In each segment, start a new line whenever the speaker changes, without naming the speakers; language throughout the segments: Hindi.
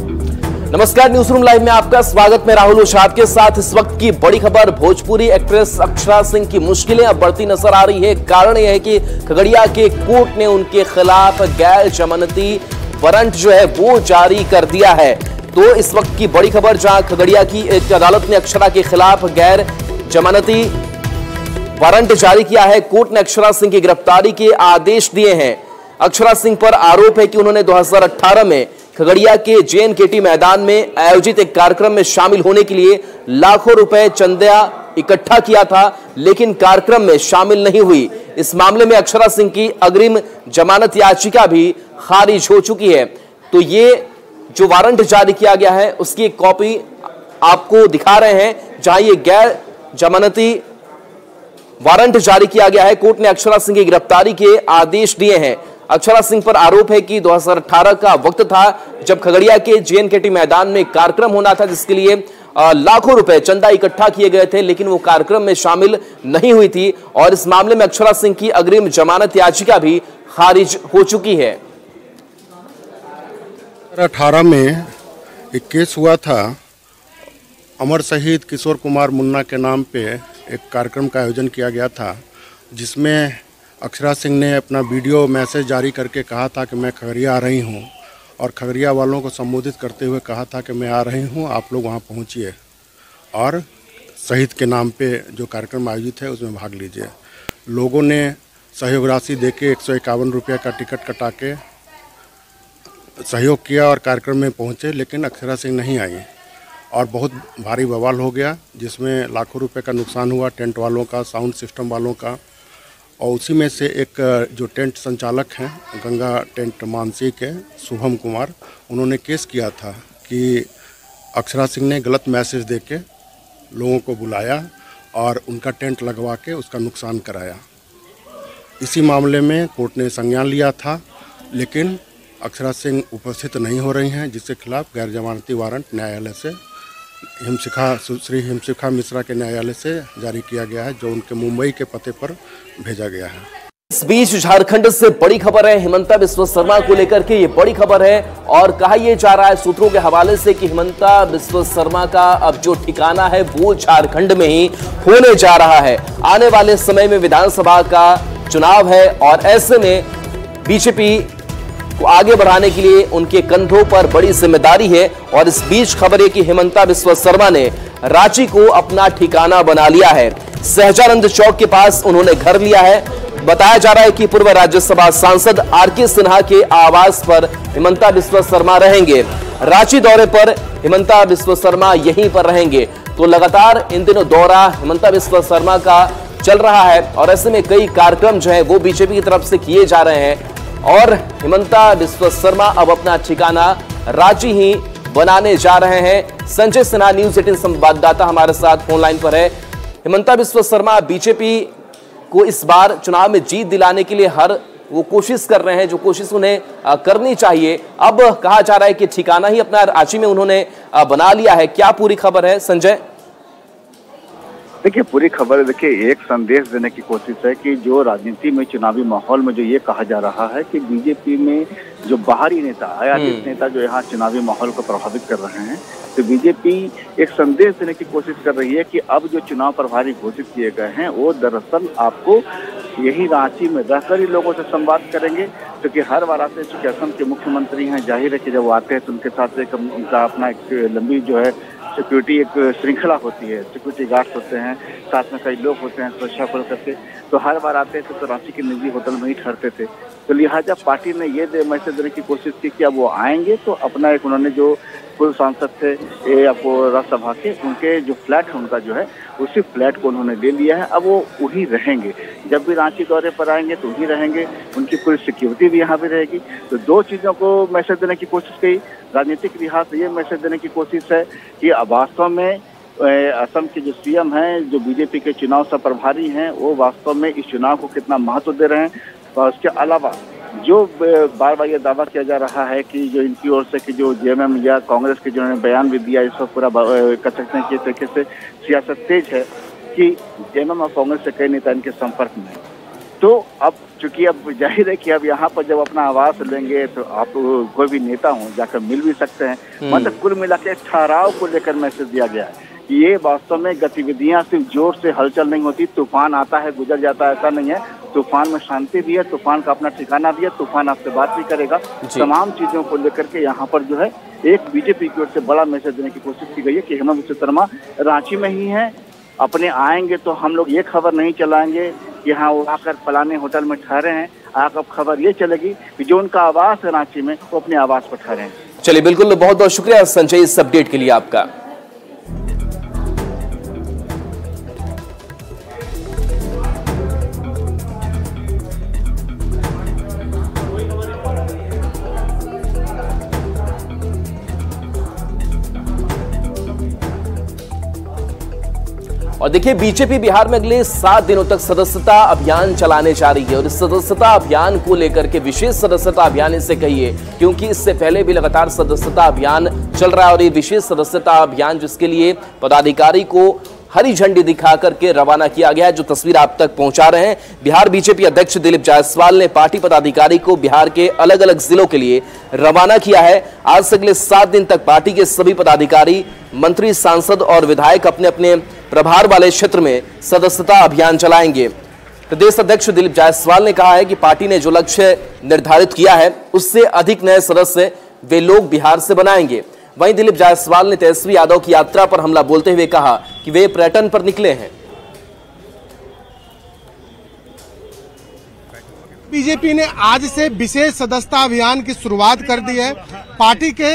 नमस्कार, न्यूज रूम लाइव में आपका स्वागत। मैं राहुल ओझा के साथ। इस वक्त की बड़ी खबर, भोजपुरी एक्ट्रेस अक्षरा सिंह की मुश्किलें अब बढ़ती नजर आ रही है। कारण यह है कि खगड़िया के कोर्ट ने उनके खिलाफ गैर जमानती वारंट जो है वो जारी कर दिया है। तो इस वक्त की बड़ी खबर, जहां खगड़िया की एक अदालत ने अक्षरा के खिलाफ गैर जमानती वारंट जारी किया है। कोर्ट ने अक्षरा सिंह की गिरफ्तारी के आदेश दिए हैं। अक्षरा सिंह पर आरोप है कि उन्होंने 2018 में खगड़िया के JNKT मैदान में आयोजित एक कार्यक्रम में शामिल होने के लिए लाखों रुपए चंदा इकट्ठा किया था, लेकिन कार्यक्रम में शामिल नहीं हुई। इस मामले में अक्षरा सिंह की अग्रिम जमानत याचिका भी खारिज हो चुकी है। तो ये जो वारंट जारी किया गया है उसकी एक कॉपी आपको दिखा रहे हैं, जहां ये गैर जमानती वारंट जारी किया गया है। कोर्ट ने अक्षरा सिंह की गिरफ्तारी के आदेश दिए हैं। अक्षरा सिंह पर आरोप है कि 2018 का वक्त था जब खगड़िया के JNKT मैदान में कार्यक्रम होना था, जिसके लिए लाखों रुपए चंदा इकट्ठा किए गए थे, लेकिन वो कार्यक्रम में शामिल नहीं हुई थी। और इस मामले में अक्षरा सिंह की अग्रिम जमानत याचिका भी खारिज हो चुकी है।
2018 में एक केस हुआ था, अमर शहीद किशोर कुमार मुन्ना के नाम पे एक कार्यक्रम का आयोजन किया गया था, जिसमें अक्षरा सिंह ने अपना वीडियो मैसेज जारी करके कहा था कि मैं खगड़िया आ रही हूँ, और खगड़िया वालों को संबोधित करते हुए कहा था कि मैं आ रही हूँ, आप लोग वहाँ पहुँचिए और शहीद के नाम पे जो कार्यक्रम आयोजित है उसमें भाग लीजिए। लोगों ने सहयोग राशि देके 151 रुपये का टिकट कटा के सहयोग किया और कार्यक्रम में पहुँचे, लेकिन अक्षरा सिंह नहीं आई और बहुत भारी बवाल हो गया, जिसमें लाखों रुपए का नुकसान हुआ, टेंट वालों का, साउंड सिस्टम वालों का। और उसी में से एक जो टेंट संचालक हैं गंगा टेंट मानसी के शुभम कुमार, उन्होंने केस किया था कि अक्षरा सिंह ने गलत मैसेज देके लोगों को बुलाया और उनका टेंट लगवा के उसका नुकसान कराया। इसी मामले में कोर्ट ने संज्ञान लिया था, लेकिन अक्षरा सिंह उपस्थित नहीं हो रही हैं, जिसके खिलाफ गैर जमानती वारंट न्यायालय से श्री हिमशिखा मिश्रा के न्यायालय से जारी किया गया है, जो उनके मुंबई के पते पर भेजा गया है।
इस बीच झारखंड से बड़ी खबर है, हिमंता बिस्वा शर्मा को लेकर के ये बड़ी खबर है। और कहा यह जा रहा है सूत्रों के हवाले से कि हिमंता बिस्वा शर्मा का अब जो ठिकाना है वो झारखंड में ही होने जा रहा है। आने वाले समय में विधानसभा का चुनाव है और ऐसे में बीजेपी को आगे बढ़ाने के लिए उनके कंधों पर बड़ी जिम्मेदारी है। और इस बीच खबर है कि हिमंता बिस्वा शर्मा ने रांची को अपना ठिकाना बना लिया है। सहजानंद चौक के पास उन्होंने घर लिया है। बताया जा रहा है कि पूर्व राज्यसभा सांसद RK सिन्हा के आवास पर हिमंता बिस्वा शर्मा रहेंगे। रांची दौरे पर हिमंता बिस्वा शर्मा यहीं पर रहेंगे। तो लगातार इन दिनों दौरा हिमंता बिस्वा शर्मा का चल रहा है और ऐसे में कई कार्यक्रम जो है वो बीजेपी की तरफ से किए जा रहे हैं। और हिमंता बिस्वा शर्मा अब अपना ठिकाना रांची ही बनाने जा रहे हैं। संजय सिन्हा न्यूज 18 संवाददाता हमारे साथ फोन लाइन पर है। हिमंता बिस्वा शर्मा बीजेपी को इस बार चुनाव में जीत दिलाने के लिए हर वो कोशिश कर रहे हैं जो कोशिश उन्हें करनी चाहिए। अब कहा जा रहा है कि ठिकाना ही अपना रांची में उन्होंने बना लिया है। क्या पूरी खबर है संजय?
देखिए, पूरी खबर देखिए एक संदेश देने की कोशिश है कि जो राजनीति में चुनावी माहौल में जो ये कहा जा रहा है कि बीजेपी में जो बाहरी नेता, आयातित नेता जो यहाँ चुनावी माहौल को प्रभावित कर रहे हैं, तो बीजेपी एक संदेश देने की कोशिश कर रही है कि अब जो चुनाव प्रभारी घोषित किए गए हैं वो दरअसल आपको यही रांची में रहकर ही लोगों से संवाद करेंगे। क्योंकि हर बार आते हैं, चूंकि असम के मुख्यमंत्री हैं, जाहिर है कि जब वो आते हैं तो उनके साथ एक उनका अपना एक लंबी जो है सिक्योरिटी एक श्रृंखला होती है, सिक्योरिटी गार्ड्स होते हैं, साथ में कई लोग होते हैं सुरक्षा को करके। तो हर बार आते थे तो रांची के निजी होटल में ही ठहरते थे। तो लिहाजा पार्टी ने ये मैसेज देने की कोशिश की कि अब वो आएंगे तो अपना एक उन्होंने जो पूर्व सांसद थे आपको राज्यसभा के, उनके जो फ्लैट है उनका जो है उसी फ्लैट को उन्होंने ले लिया है। अब वो वहीं रहेंगे, जब भी रांची दौरे पर आएंगे तो वहीं रहेंगे, उनकी पूरी सिक्योरिटी भी यहाँ भी रहेगी। तो दो चीज़ों को मैसेज देने की कोशिश की। राजनीतिक लिहाज से ये मैसेज देने की कोशिश है कि वास्तव में असम के जो CM हैं, जो बीजेपी के चुनाव से प्रभारी हैं, वो वास्तव में इस चुनाव को कितना महत्व दे रहे हैं। और उसके अलावा जो बार बार ये दावा किया जा रहा है कि जो इनकी ओर से कि जो JMM या कांग्रेस के जिन्होंने बयान भी दिया, इस पर पूरा कर सकते हैं कि तरीके से सियासत तेज है कि JMM और कांग्रेस से कई नेता इनके संपर्क में है। तो अब चूंकि अब जाहिर है कि अब यहाँ पर जब अपना आवास लेंगे तो आप कोई भी नेता हो जाकर मिल भी सकते हैं। मतलब कुल मिला के ठहराव को लेकर मैसेज दिया गया है कि ये वास्तव में गतिविधियां सिर्फ जोर से हलचल नहीं होती, तूफान आता है गुजर जाता है, ऐसा नहीं है। तूफान में शांति भी है, तूफान का अपना ठिकाना भी है, तूफान आपसे बात भी करेगा। तमाम चीजों को लेकर के यहाँ पर जो है एक बीजेपी की ओर से बड़ा मैसेज देने की कोशिश की गई है कि हेमंत बिस्वा शर्मा रांची में ही है, अपने आएंगे तो हम लोग ये खबर नहीं चलाएंगे कि हाँ वो आकर फलाने होटल में ठहरे हैं। आकर खबर ये चलेगी कि जो उनका आवास है रांची में वो अपने आवास पर ठहरे हैं।
चलिए, बिल्कुल, बहुत बहुत शुक्रिया संजय इस अपडेट के लिए आपका। और देखिए, बीजेपी बिहार में अगले 7 दिनों तक सदस्यता अभियान चलाने जा रही है और इस सदस्यता अभियान को लेकर के विशेष सदस्यता अभियान इसे कहिए, क्योंकि इससे पहले भी लगातार सदस्यता अभियान चल रहा है और ये विशेष सदस्यता अभियान जिसके लिए पदाधिकारी को हरी झंडी दिखा करके रवाना किया गया है। जो तस्वीर आप तक पहुंचा रहे हैं, बिहार बीजेपी अध्यक्ष दिलीप जायसवाल ने पार्टी पदाधिकारी को बिहार के अलग अलग जिलों के लिए रवाना किया है। आज से अगले 7 दिन तक पार्टी के सभी पदाधिकारी, मंत्री, सांसद और विधायक अपने अपने प्रभार वाले क्षेत्र में सदस्यता अभियान चलाएंगे। प्रदेश अध्यक्ष दिलीप जायसवाल ने कहा है कि पार्टी ने जो लक्ष्य निर्धारित किया है उससे अधिक नए सदस्य वे लोग बिहार से बनाएंगे। वहीं दिलीप जायसवाल ने तेजस्वी यादव की यात्रा पर हमला बोलते हुए कहा कि वे पर्यटन पर निकले हैं।
बीजेपी ने आज से विशेष सदस्यता अभियान की शुरुआत कर दी है। पार्टी के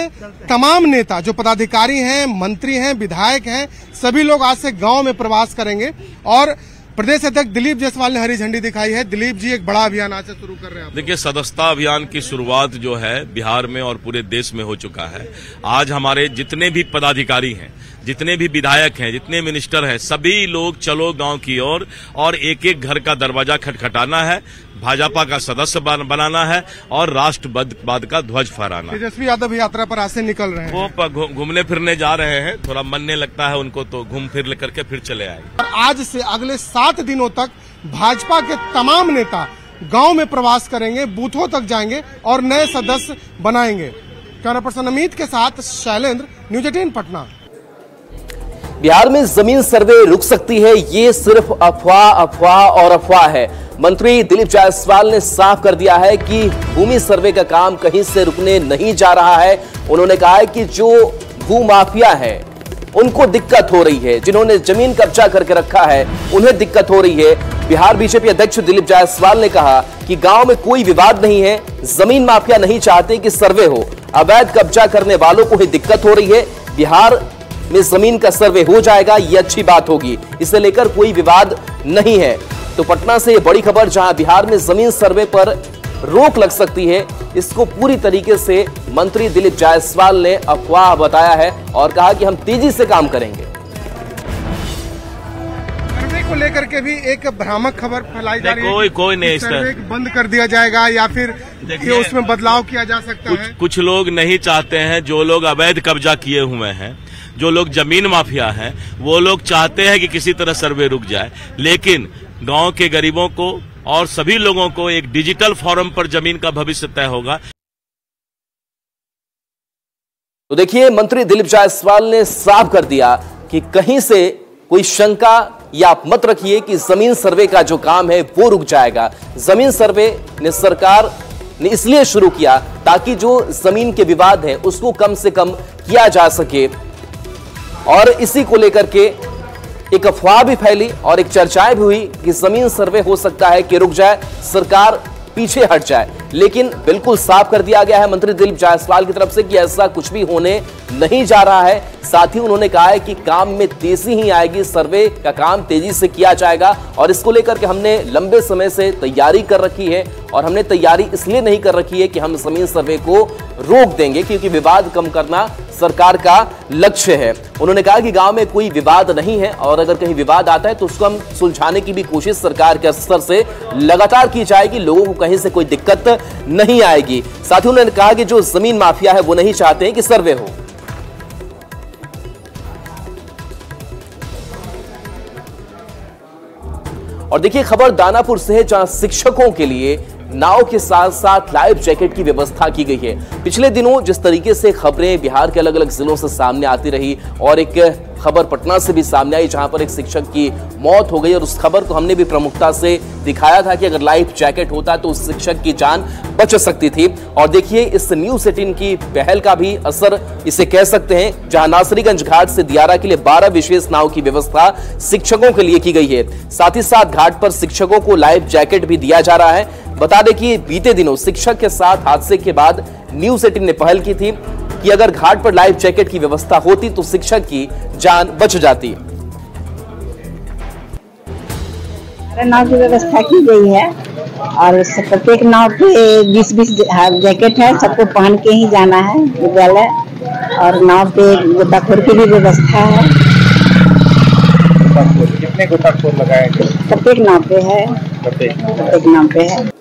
तमाम नेता जो पदाधिकारी हैं, मंत्री हैं, विधायक हैं, सभी लोग आज से गांव में प्रवास करेंगे और प्रदेश अध्यक्ष दिलीप जायसवाल ने हरी झंडी दिखाई है। दिलीप जी, एक बड़ा अभियान आज से शुरू कर रहे हैं।
देखिए, सदस्यता अभियान की शुरुआत जो है बिहार में और पूरे देश में हो चुका है। आज हमारे जितने भी पदाधिकारी हैं, जितने भी विधायक हैं, जितने मिनिस्टर हैं, सभी लोग चलो गांव की ओर और एक एक घर का दरवाजा खटखटाना है, भाजपा का सदस्य बनाना है और राष्ट्रवाद का ध्वज फहराना।
तेजस्वी यादव यात्रा पर आज से निकल रहे हैं।
वो घूमने फिरने जा रहे हैं, थोड़ा मन नहीं लगता है उनको तो घूम फिर करके फिर चले आएंगे।
और आज से अगले 7 दिनों तक भाजपा के तमाम नेता गांव में प्रवास करेंगे, बूथों तक जाएंगे और नए सदस्य बनाएंगे। कैमरा पर्सन अमित के साथ शैलेंद्र, न्यूज़ 18 पटना।
बिहार में जमीन सर्वे रुक सकती है, ये सिर्फ अफवाह और अफवाह है। मंत्री दिलीप जायसवाल ने साफ कर दिया है कि भूमि सर्वे का काम कहीं से रुकने नहीं जा रहा है। उन्होंने कहा है कि जो भूमाफिया है उनको दिक्कत हो रही है, जिन्होंने जमीन कब्जा करके रखा है उन्हें दिक्कत हो रही है। बिहार बीजेपी अध्यक्ष दिलीप जायसवाल ने कहा कि गांव में कोई विवाद नहीं है, जमीन माफिया नहीं चाहते कि सर्वे हो, अवैध कब्जा करने वालों को ही दिक्कत हो रही है। बिहार में जमीन का सर्वे हो जाएगा, ये अच्छी बात होगी, इसे लेकर कोई विवाद नहीं है। तो पटना से ये बड़ी खबर, जहां बिहार में जमीन सर्वे पर रोक लग सकती है, इसको पूरी तरीके से मंत्री दिलीप जायसवाल ने अफवाह बताया है और कहा कि हम तेजी से काम करेंगे।
सर्वे को लेकर के भी एक भ्रामक खबर फैलाई जा रही है।
कोई नहीं,
सर्वे बंद कर दिया जाएगा या फिर उसमें बदलाव किया जा सकता है।
कुछ लोग नहीं चाहते हैं, जो लोग अवैध कब्जा किए हुए हैं, जो लोग जमीन माफिया हैं, वो लोग चाहते हैं कि किसी तरह सर्वे रुक जाए, लेकिन गांव के गरीबों को और सभी लोगों को एक डिजिटल फॉर्म पर जमीन का भविष्य तय होगा।
तो देखिए, मंत्री दिलीप जायसवाल ने साफ कर दिया कि कहीं से कोई शंका या आप मत रखिए कि जमीन सर्वे का जो काम है वो रुक जाएगा। जमीन सर्वे ने सरकार ने इसलिए शुरू किया ताकि जो जमीन के विवाद है उसको कम से कम किया जा सके, और इसी को लेकर के एक अफवाह भी फैली और एक चर्चाएं भी हुई कि जमीन सर्वे हो सकता है कि रुक जाए, सरकार पीछे हट जाए। लेकिन बिल्कुल साफ कर दिया गया है मंत्री दिलीप जायसवाल की तरफ से कि ऐसा कुछ भी होने नहीं जा रहा है। साथ ही उन्होंने कहा है कि काम में तेजी ही आएगी, सर्वे का काम तेजी से किया जाएगा और इसको लेकर के हमने लंबे समय से तैयारी कर रखी है और हमने तैयारी इसलिए नहीं कर रखी है कि हम जमीन सर्वे को रोक देंगे, क्योंकि विवाद कम करना सरकार का लक्ष्य है। उन्होंने कहा कि गांव में कोई विवाद नहीं है और अगर कहीं विवाद आता है तो उसको हम सुलझाने की भी कोशिश सरकार के स्तर से लगातार की जाएगी, लोगों को कहीं से कोई दिक्कत नहीं आएगी। साथ ही उन्होंने कहा कि जो जमीन माफिया है वो नहीं चाहते हैं कि सर्वे हो। और देखिए खबर दानापुर से है, जहां शिक्षकों के लिए नाव के साथ साथ लाइफ जैकेट की व्यवस्था की गई है। पिछले दिनों जिस तरीके से खबरें बिहार के अलग अलग जिलों से सामने आती रही और एक खबर पटना से भी सामने आई जहां पर एक शिक्षक की मौत हो गई, और उस खबर को हमने भी प्रमुखता से दिखाया था कि अगर लाइफ जैकेट होता तो उस शिक्षक की जान बच सकती थी। और देखिए इस न्यूज़ 18 की पहल का भी असर इसे कह सकते हैं, जहां नासरीगंज घाट से दियारा के लिए 12 विशेष नाव की व्यवस्था शिक्षकों के लिए की गई है। साथ ही साथ घाट पर शिक्षकों को लाइफ जैकेट भी दिया जा रहा है। बता दें कि बीते दिनों शिक्षक के साथ हादसे के बाद न्यूज़ 18 ने पहल की थी कि अगर घाट पर लाइफ जैकेट की व्यवस्था होती तो शिक्षक की जान बच जाती।
नाव की व्यवस्था की गई है और प्रत्येक नाव पे 20-20 जैकेट है, सबको पहन के ही जाना है विद्यालय। और नाव पे गोताखोर की भी व्यवस्था है।
कितने गोताखोर लगाए गए?
प्रत्येक नाव पे है, प्रत्येक नाव पे है।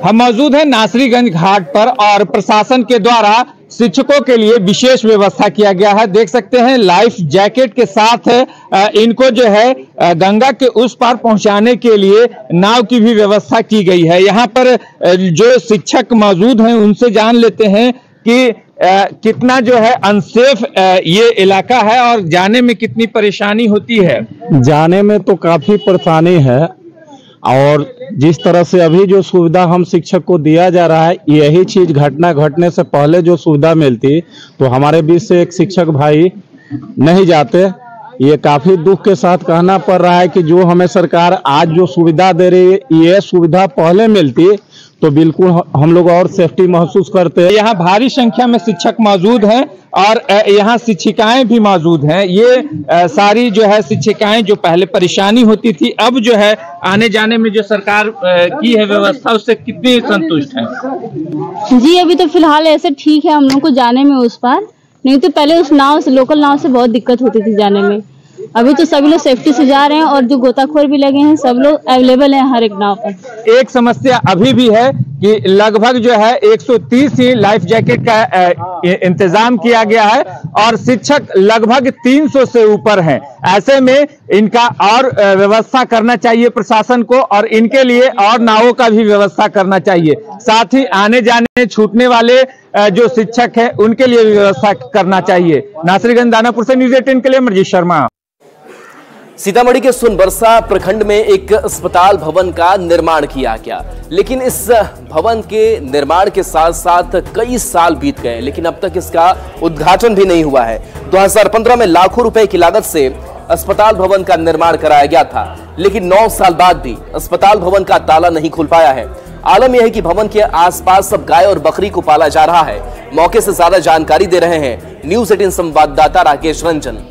हम मौजूद हैं नासरीगंज घाट पर और प्रशासन के द्वारा शिक्षकों के लिए विशेष व्यवस्था किया गया है। देख सकते हैं लाइफ जैकेट के साथ इनको जो है गंगा के उस पार पहुंचाने के लिए नाव की भी व्यवस्था की गई है। यहाँ पर जो शिक्षक मौजूद हैं उनसे जान लेते हैं कि कितना जो है अनसेफ ये इलाका है और जाने में कितनी परेशानी होती है।
जाने में तो काफी परेशानी है और जिस तरह से अभी जो सुविधा हम शिक्षक को दिया जा रहा है, यही चीज घटना घटने से पहले जो सुविधा मिलती तो हमारे बीच से एक शिक्षक भाई नहीं जाते। ये काफी दुख के साथ कहना पड़ रहा है कि जो हमें सरकार आज जो सुविधा दे रही है, ये सुविधा पहले मिलती तो बिल्कुल हम लोग और सेफ्टी महसूस करते हैं।
यहाँ भारी संख्या में शिक्षक मौजूद हैं और यहाँ शिक्षिकाएं भी मौजूद हैं। ये सारी जो है शिक्षिकाएं जो पहले परेशानी होती थी, अब जो है आने जाने में जो सरकार की है व्यवस्था, उससे कितनी संतुष्ट हैं?
जी अभी तो फिलहाल ऐसे ठीक है हम लोग को जाने में उस पार, नहीं तो पहले उस नाव से, लोकल नाव से बहुत दिक्कत होती थी जाने में। अभी तो सभी लोग सेफ्टी से जा रहे हैं और जो गोताखोर भी लगे हैं सब लोग अवेलेबल हैं हर एक नाव पर।
एक समस्या अभी भी है कि लगभग जो है 130 ही लाइफ जैकेट का इंतजाम किया गया है और शिक्षक लगभग 300 से ऊपर हैं। ऐसे में इनका और व्यवस्था करना चाहिए प्रशासन को और इनके लिए और नावों का भी व्यवस्था करना चाहिए। साथ ही आने जाने छूटने वाले जो शिक्षक हैं उनके लिए भी व्यवस्था करना चाहिए। नासरीगंज दानापुर से न्यूज़ 18 के लिए अमरजीत शर्मा।
सीतामढ़ी के सोनबरसा प्रखंड में एक अस्पताल भवन का निर्माण किया गया, लेकिन इस भवन के निर्माण के साथ साथ कई साल बीत गए, लेकिन अब तक इसका उद्घाटन भी नहीं हुआ है। 2015 में लाखों रुपए की लागत से अस्पताल भवन का निर्माण कराया गया था, लेकिन 9 साल बाद भी अस्पताल भवन का ताला नहीं खुल पाया है। आलम यह है कि भवन के आसपास सब गाय और बकरी को पाला जा रहा है। मौके से ज्यादा जानकारी दे रहे हैं न्यूज़ 18 संवाददाता राकेश रंजन।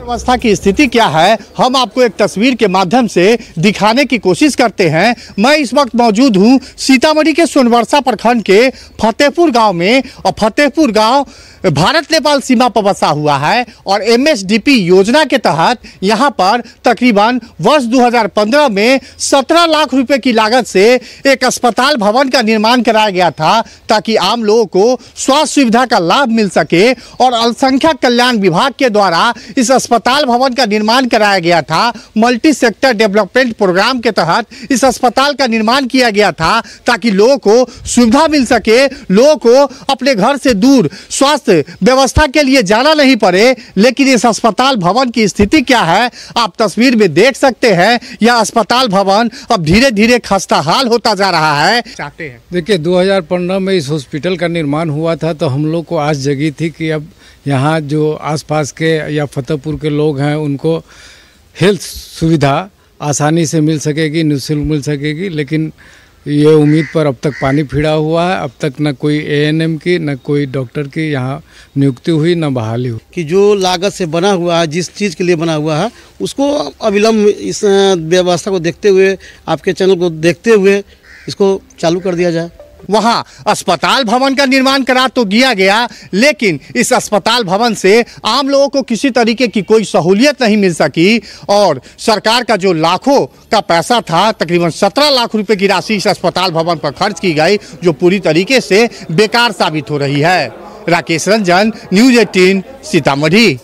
व्यवस्था की स्थिति क्या है हम आपको एक तस्वीर के माध्यम से दिखाने की कोशिश करते हैं। मैं इस वक्त मौजूद हूं सीतामढ़ी के सोनबरसा प्रखंड के फतेहपुर गांव में और फतेहपुर गांव भारत नेपाल सीमा पर बसा हुआ है और MSDP योजना के तहत यहां पर तकरीबन वर्ष 2015 में 17 लाख रुपए की लागत से एक अस्पताल भवन का निर्माण कराया गया था ताकि आम लोगों को स्वास्थ्य सुविधा का लाभ मिल सके। और अल्पसंख्यक कल्याण विभाग के द्वारा इस अस्पताल भवन का निर्माण कराया गया था। मल्टी सेक्टर डेवलपमेंट प्रोग्राम के तहत इस अस्पताल का निर्माण किया गया था ताकि लोगों को सुविधा मिल सके, लोगों को अपने घर से दूर स्वास्थ्य व्यवस्था के लिए जाना नहीं पड़े। लेकिन इस अस्पताल भवन की स्थिति क्या है आप तस्वीर में देख सकते हैं। यह अस्पताल भवन अब धीरे धीरे खस्ता हाल होता जा रहा है। चाहते हैं
देखिए 2015 में इस हॉस्पिटल का निर्माण हुआ था तो हम लोग को आस जगी थी कि अब यहाँ जो आसपास के या फतेहपुर के लोग हैं उनको हेल्थ सुविधा आसानी से मिल सकेगी, निःशुल्क मिल सकेगी। लेकिन ये उम्मीद पर अब तक पानी फिरा हुआ है। अब तक न कोई ANM की न कोई डॉक्टर की यहाँ नियुक्ति हुई न बहाली हुई।
कि जो लागत से बना हुआ है, जिस चीज़ के लिए बना हुआ है, उसको अविलंब इस व्यवस्था को देखते हुए, आपके चैनल को देखते हुए इसको चालू कर दिया जाए।
वहां अस्पताल भवन का निर्माण करा तो दिया गया, लेकिन इस अस्पताल भवन से आम लोगों को किसी तरीके की कोई सहूलियत नहीं मिल सकी और सरकार का जो लाखों का पैसा था, तकरीबन 17 लाख रुपए की राशि इस अस्पताल भवन पर खर्च की गई, जो पूरी तरीके से बेकार साबित हो रही है। राकेश रंजन, न्यूज़ 18 सीतामढ़ी।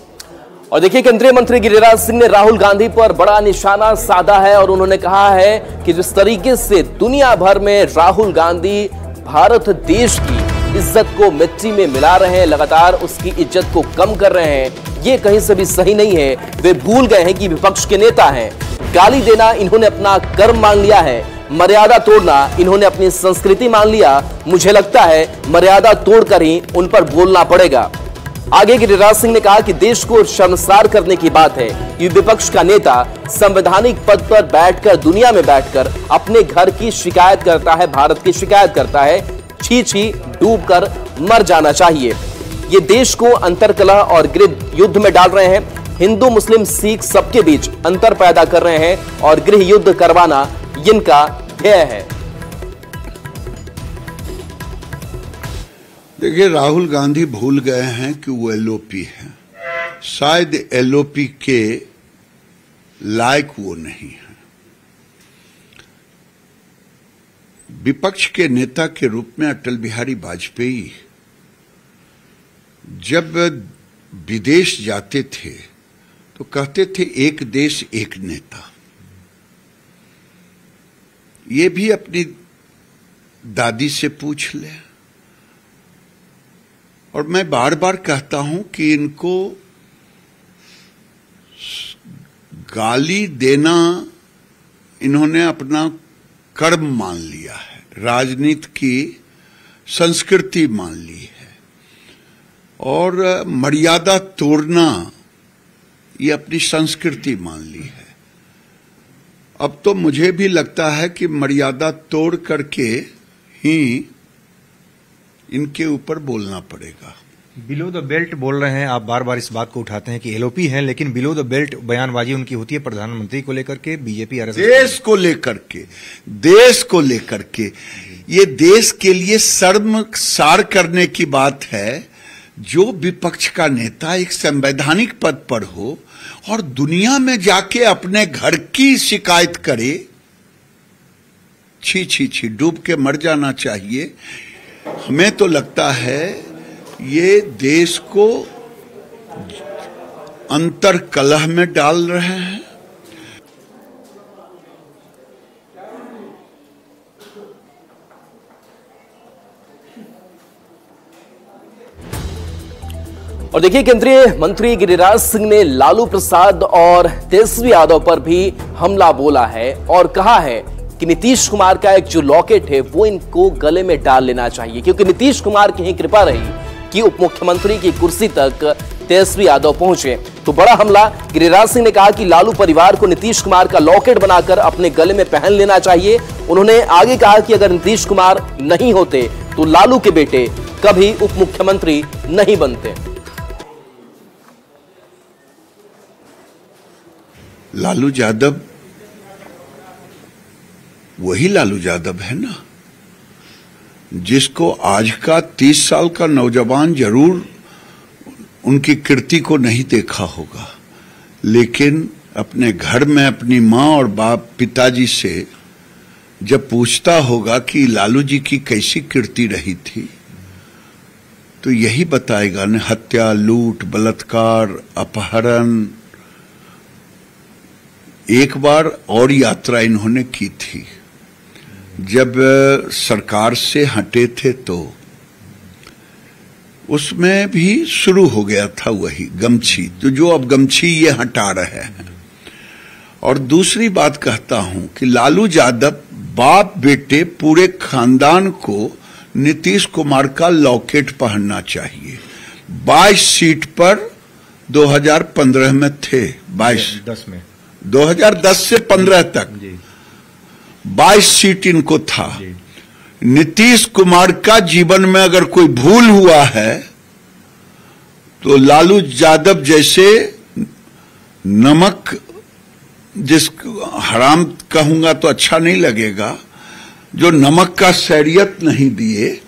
और देखिए, केंद्रीय मंत्री गिरिराज सिंह ने राहुल गांधी पर बड़ा निशाना साधा है और उन्होंने कहा है कि जिस तरीके से दुनिया भर में राहुल गांधी भारत देश की इज्जत को मिट्टी में मिला रहे हैं, लगातार उसकी इज्जत को कम कर रहे हैं, ये कहीं से भी सही नहीं है। वे भूल गए हैं कि विपक्ष के नेता हैं। गाली देना इन्होंने अपना कर्म मान लिया है, मर्यादा तोड़ना इन्होंने अपनी संस्कृति मान लिया। मुझे लगता है मर्यादा तोड़कर ही उन पर बोलना पड़ेगा। आगे गिरिराज सिंह ने कहा कि देश को शर्मसार करने की बात है कि विपक्ष का नेता संवैधानिक पद पर बैठकर, दुनिया में बैठकर अपने घर की शिकायत करता है, भारत की शिकायत करता है। छी छी, डूबकर मर जाना चाहिए। ये देश को अंतरकलह और गृह युद्ध में डाल रहे हैं। हिंदू, मुस्लिम, सिख सबके बीच अंतर पैदा कर रहे हैं और गृह युद्ध करवाना इनका ध्येय है।
देखिए, राहुल गांधी भूल गए हैं कि वो एलओपी है। शायद एलओपी के लायक वो नहीं है। विपक्ष के नेता के रूप में अटल बिहारी वाजपेयी जब विदेश जाते थे तो कहते थे एक देश एक नेता। ये भी अपनी दादी से पूछ ले। और मैं बार बार कहता हूं कि इनको गाली देना इन्होंने अपना कर्म मान लिया है, राजनीति की संस्कृति मान ली है। और मर्यादा तोड़ना ये अपनी संस्कृति मान ली है। अब तो मुझे भी लगता है कि मर्यादा तोड़ करके ही इनके ऊपर बोलना पड़ेगा।
बिलो द बेल्ट बोल रहे हैं आप, बार बार इस बात को उठाते हैं कि एलओपी हैं, लेकिन बिलो द बेल्ट बयानबाजी उनकी होती है प्रधानमंत्री को लेकर के, बीजेपी
देश को लेकर के। ये देश के लिए शर्मसार करने की बात है जो विपक्ष का नेता एक संवैधानिक पद पर हो और दुनिया में जाके अपने घर की शिकायत करे। छी छी छी, डूब के मर जाना चाहिए। हमें तो लगता है ये देश को अंतर कलह में डाल रहे हैं।
और देखिए, केंद्रीय मंत्री गिरिराज सिंह ने लालू प्रसाद और तेजस्वी यादव पर भी हमला बोला है और कहा है कि नीतीश कुमार का एक जो लॉकेट है वो इनको गले में डाल लेना चाहिए, क्योंकि नीतीश कुमार की ही कृपा रही कि उप मुख्यमंत्री की कुर्सी तक तेजस्वी यादव पहुंचे। तो बड़ा हमला गिरिराज सिंह ने कहा कि लालू परिवार को नीतीश कुमार का लॉकेट बनाकर अपने गले में पहन लेना चाहिए। उन्होंने आगे कहा कि अगर नीतीश कुमार नहीं होते तो लालू के बेटे कभी उप मुख्यमंत्री नहीं बनते।
लालू यादव वही लालू यादव है ना, जिसको आज का 30 साल का नौजवान जरूर उनकी कीर्ति को नहीं देखा होगा, लेकिन अपने घर में अपनी मां और बाप पिताजी से जब पूछता होगा कि लालू जी की कैसी कीर्ति रही थी, तो यही बताएगा न। हत्या, लूट, बलात्कार, अपहरण। एक बार और यात्रा इन्होंने की थी जब सरकार से हटे थे, तो उसमें भी शुरू हो गया था वही गमछी, तो जो अब गमछी ये हटा रहे हैं। और दूसरी बात कहता हूं कि लालू यादव बाप बेटे पूरे खानदान को नीतीश कुमार का लॉकेट पहनना चाहिए। 22 सीट पर 2015 में थे, 22 में 2010 से 15 तक 22 सीट इनको था। नीतीश कुमार का जीवन में अगर कोई भूल हुआ है तो लालू यादव जैसे नमक, जिस हराम कहूंगा तो अच्छा नहीं लगेगा, जो नमक का शरीयत नहीं दिए,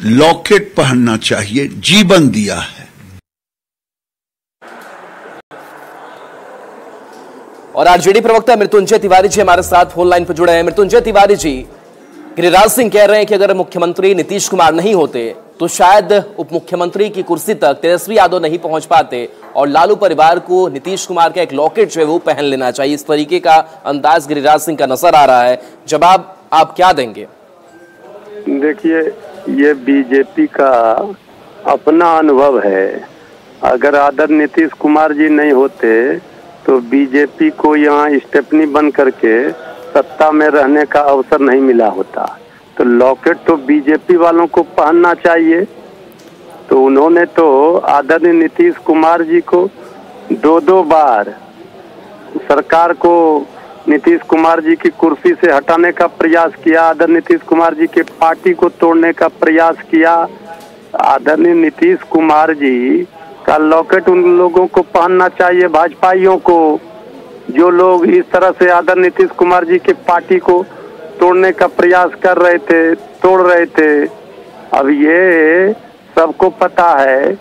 लॉकेट पहनना चाहिए, जीवन दिया है।
और आरजेडी प्रवक्ता मृत्युंजय तिवारी जी हमारे साथ फोन लाइन पर जुड़े हैं। मृत्युंजय तिवारी जी, गिरिराज सिंह कह रहे हैं कि अगर मुख्यमंत्री नीतीश कुमार नहीं होते तो शायद उप मुख्यमंत्री की कुर्सी तक तेजस्वी यादव नहीं पहुंच पाते और लालू परिवार को नीतीश कुमार का एक लॉकेट जो है वो पहन लेना चाहिए। इस तरीके का अंदाज गिरिराज सिंह का नजर आ रहा है। जवाब आप क्या देंगे?
देखिए, ये बीजेपी का अपना अनुभव है। अगर आदर नीतीश कुमार जी नहीं होते तो बीजेपी को यहाँ स्टेपनी बन करके सत्ता में रहने का अवसर नहीं मिला होता। तो लॉकेट तो बीजेपी वालों को पहनना चाहिए। तो उन्होंने तो आदरणीय नीतीश कुमार जी को दो बार सरकार को नीतीश कुमार जी की कुर्सी से हटाने का प्रयास किया, आदरणीय नीतीश कुमार जी के पार्टी को तोड़ने का प्रयास किया। आदरणीय नीतीश कुमार जी का लॉकेट उन लोगों को पहनना चाहिए, भाजपाइयों को, जो लोग इस तरह से आदरणीय नीतीश कुमार जी के पार्टी को तोड़ने का प्रयास कर रहे थे, तोड़ रहे थे। अब ये सबको पता है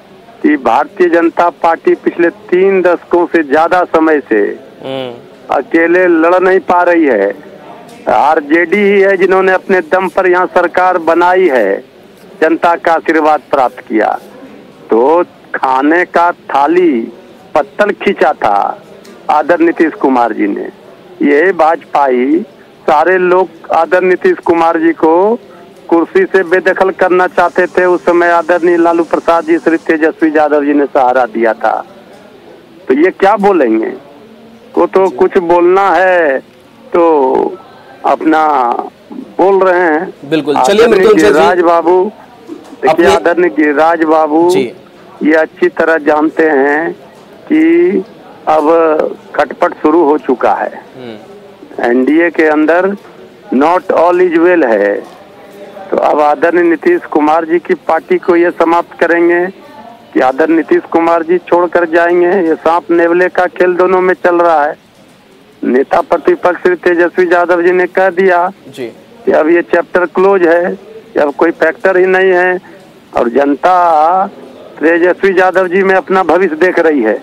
कि भारतीय जनता पार्टी पिछले 3 दशकों से ज्यादा समय से अकेले लड़ नहीं पा रही है। आरजेडी ही है जिन्होंने अपने दम पर यहाँ सरकार बनाई है, जनता का आशीर्वाद प्राप्त किया। तो खाने का थाली पत्तल खींचा था आदरणीय नीतीश कुमार जी ने। ये भाजपाई सारे लोग आदरणीय नीतीश कुमार जी को कुर्सी से बेदखल करना चाहते थे। उस समय आदरणीय लालू प्रसाद जी, श्री तेजस्वी यादव जी ने सहारा दिया था। तो ये क्या बोलेंगे? को तो कुछ बोलना है तो अपना बोल रहे हैं।
बिल्कुल, चलिए
गिरिराज बाबू, देखिए आदरणीय गिरिराज बाबू ये अच्छी तरह जानते हैं कि अब खटपट शुरू हो चुका है। एनडीए के अंदर नॉट ऑल इज वेल है। तो अब आदरणीय नीतीश कुमार जी की पार्टी को ये समाप्त करेंगे कि आदरणीय नीतीश कुमार जी छोड़कर जाएंगे। ये सांप नेवले का खेल दोनों में चल रहा है। नेता प्रतिपक्ष श्री तेजस्वी यादव जी ने कह दिया कि अब ये चैप्टर क्लोज है, अब कोई फैक्टर ही नहीं है और जनता तेजस्वी यादव जी में अपना भविष्य देख रही है।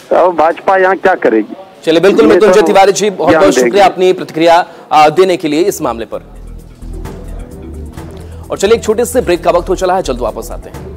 तो अब भाजपा यहाँ क्या करेगी?
चलिए, बिल्कुल मृत्युंजय तिवारी जी, बहुत बहुत शुक्रिया अपनी प्रतिक्रिया देने के लिए इस मामले पर। और चलिए, एक छोटे से ब्रेक का वक्त हो चला है, जल्द वापस आते हैं।